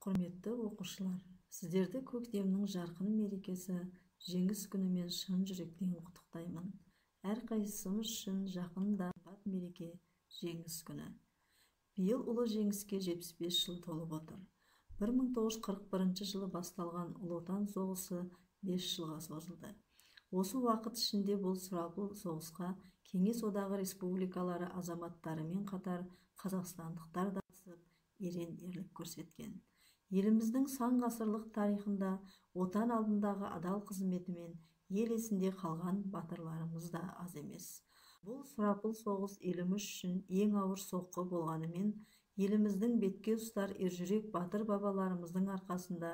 Құрметті оқушылар, сіздерді көктемнің жарқын мерекесі жеңіс күнімен шын жүректен құттықтаймын. Әрқайсымыз үшін жақында қымбат мереке жеңіс күні. Биыл ұлы жеңіске 75 жыл толып отыр. 1941 жылы басталған Ұлы Отан соғысы 5 жылға созылды. Осы уақыт ішінде бұл сұрапыл соғысқа Кеңес одағы республикалары азаматтарымен қатар қазақстандықтар да қатысып, ерен ерлік көрсеткен. Еліміздің сан ғасырлық тарихында отан алдындағы адал қызметімен ел есінде қалған батырларымыз да аз емес. Бұл сұрапыл соғыс еліміз үшін ең ауыр соққы болғанымен, еліміздің бетке ұстар ержүрек батыр бабаларымыздың арқасында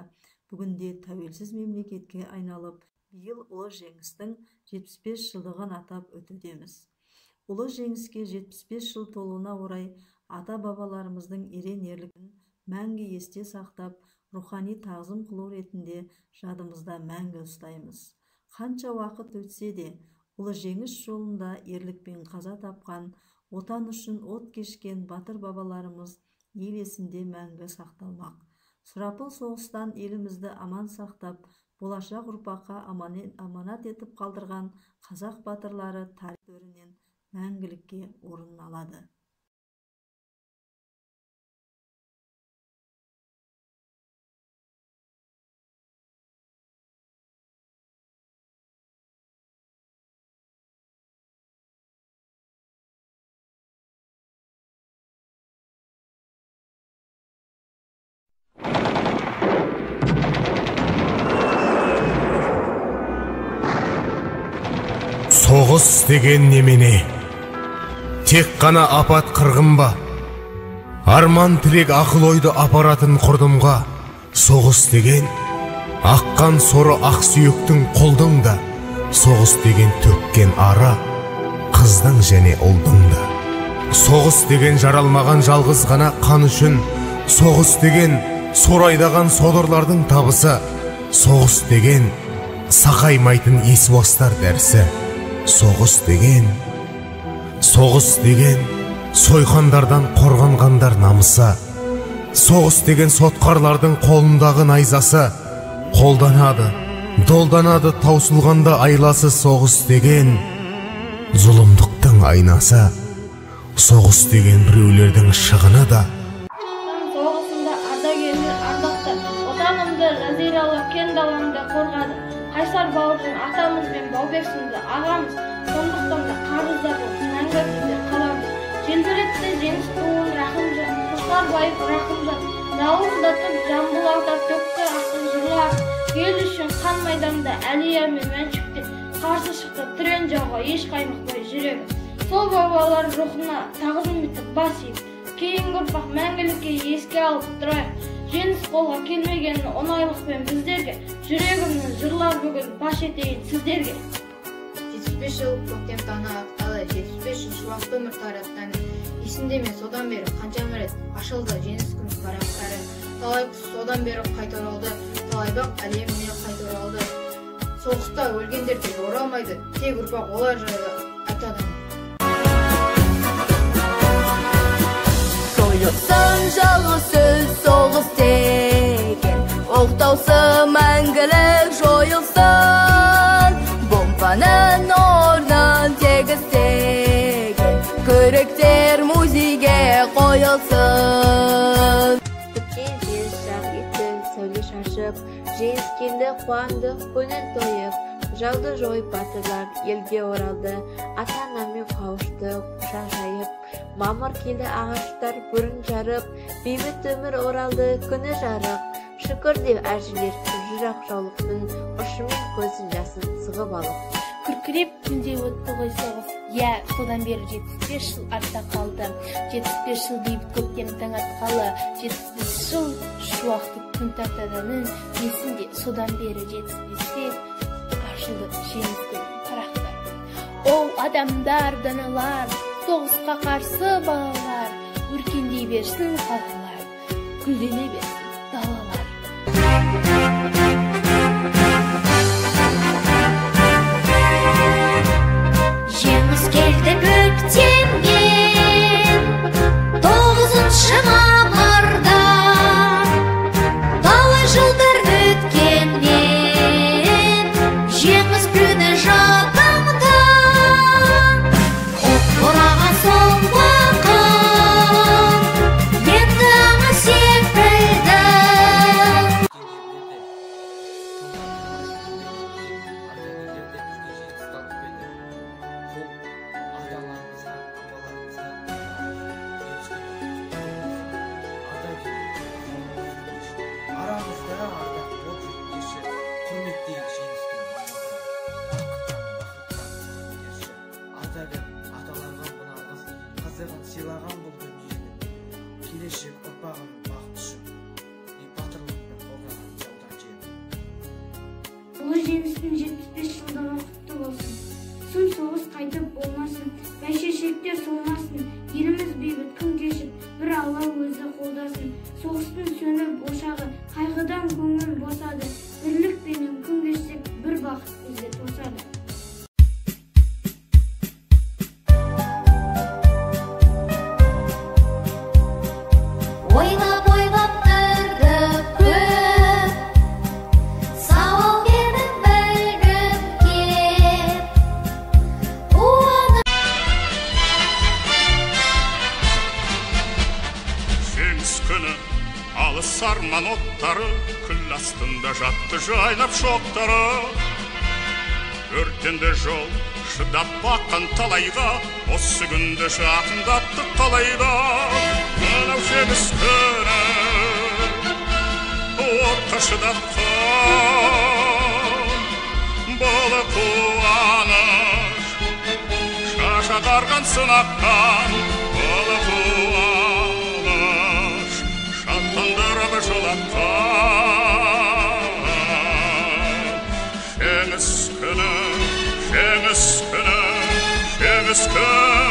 бүгінде тәуелсіз мемлекетке айналып, биыл ұлы жеңістің 75 жылдығын атап өтудеміз. Ұлы жеңіске 75 жыл толуына орай ата-бабаларымыздың ерен ерлігін мәңгі есте сақтап, рухани тағзым қылу ретінде жадымызда мәңгі ұстаймыз. Қанша уақыт өтсе де, ұлы жеңіс жолында ерлікпен қаза тапқан, отан үшін от кешкен батыр бабаларымыз ел есінде мәңгі сақталмақ. Сұрапыл соғыстан елімізді аман сақтап, болашақ ұрпаққа аманат етіп қалдырған қазақ батырлары тарих төрінен мәңгілікке орын алады. Соғыс деген немене? Тек қана апат қырғын ба? Арман тілек ақыл ойды апаратын құрдымға. Соғыс деген аққан соры ақ сүйектің құлдың да. Соғыс деген төккен ара қыздың және ұлдың да. Соғыс деген жаралмаған жалғыз ғана қан үшін. Соғыс деген сорайдаған содырлардың табысы. Соғыс деген сақаймайтын есуастар дәрісі. Соғыс деген сойқандардан қорғанғандар намысы. Соғыс деген сотқарлардың қолындағы найзасы. Қолданады, долданады таусылғанда айласы. Соғыс деген зұлымдықтың айнасы. Соғыс деген біреулердің шығыны да. Соғысында ардагерлер ардақты, отанымды жазиралы кең даламда қорғады. Қайсар бауыржан атамыз бен Баубек сынды ағамыз, сондықтан да қарыздар мәңгі біздер қаламыз. Желбіретті жеңіс туын Рахымжан, Қошқарбаев Рахымжан, дауылдатып Жамбыл төкті ақын жырлар. Ел үшін қан майданда Әлия мен Мәншүкте қарсы шықты тірен жауға еш қаймықпай жүрегі. Сол бабалар рухына тағзым етіп бас иіп, кейінгі ұрпақ мәңгілікке еске алып тұрайық. Жеңіс қолға келмегенін оңайлықпен біздерге, жүрегімнің жырлар бүгін паш етейін сіздерге. 75 жыл көктем таңы атқалы, 75 жыл шуақты өмір тараттан. Есімде мен содан бері қанша рет ашылды жеңіс күні парақтары. Талай құс содан бері қайта оралды, талай бақ әлеміне қайта оралды. Соғыста өлгендер де оралмайды, тек ұрпақ олар жайлы айтады. Жойылсын жалғыз сөз соғыс деген, оқтаусы мәңгілік жойылсын. Бомбаның орнын тегістеген, күректер музейге қойылсын. Күткен жез жақ етті сәуле шашып, жеңіс келді қуандық көңіл тойып. Жауды жойып батырлар елге оралды, ата-анамен қауышты құшақ жайып. Мамыр келді ағаштар бүрін жарып, бейбіт өмір оралды күні жарық. Шүкір деп әжелер жүрақ жаулықтың ұшымен көзін жасын сығып алып. Күркіреп күнде өтті ғой соғыс, содан бері 75 жыл артта қалды. 75 жыл бейбіт көктем таң атқалы, 75 жыл шуақты күн тартаданын есінде. Содан бері 75-те ашылды жеңіс күні парақтар. Ол адамдар даналар, соғысқа қарсы балалар, өркендей берсін қалалар, гүлдене берсін далалар. Жеңіс келді көктемнен 9 мамырда, барлығын сыйлаған бұл дүниенің келешек ұрпағының бақыты үшін батырлықпен қорғаған жаудан жеңіп. Ұлы жеңістің 75 жылдығы құтты болсын. Сұм соғыс қайтып болмасын, бәйшешектер солмасын, еліміз бейбіт күн кешіп, бір Алла өзі қолдасын. Соғыстың сөніп ошағы, қайғыдан көңіл босады, бірлікпенен күн кешсек, бір бақыт бізді тосады. Ойлап тұрды көп, сауал беріп білгім кеп. Жеңіс күні алыс арман оттары, күл астында жатты жайлап шоқтары. Өртенді жол шыдап баққан талайға, осы күнді жақындатты талайда. Мынау жеңіс күні отқа шыдатқан, болы қуаныш шаша қарған сынақтан. Болы қуаныш шаттандырып жылатқан. Жеңіс күні, жеңіс күні, жеңіс күні.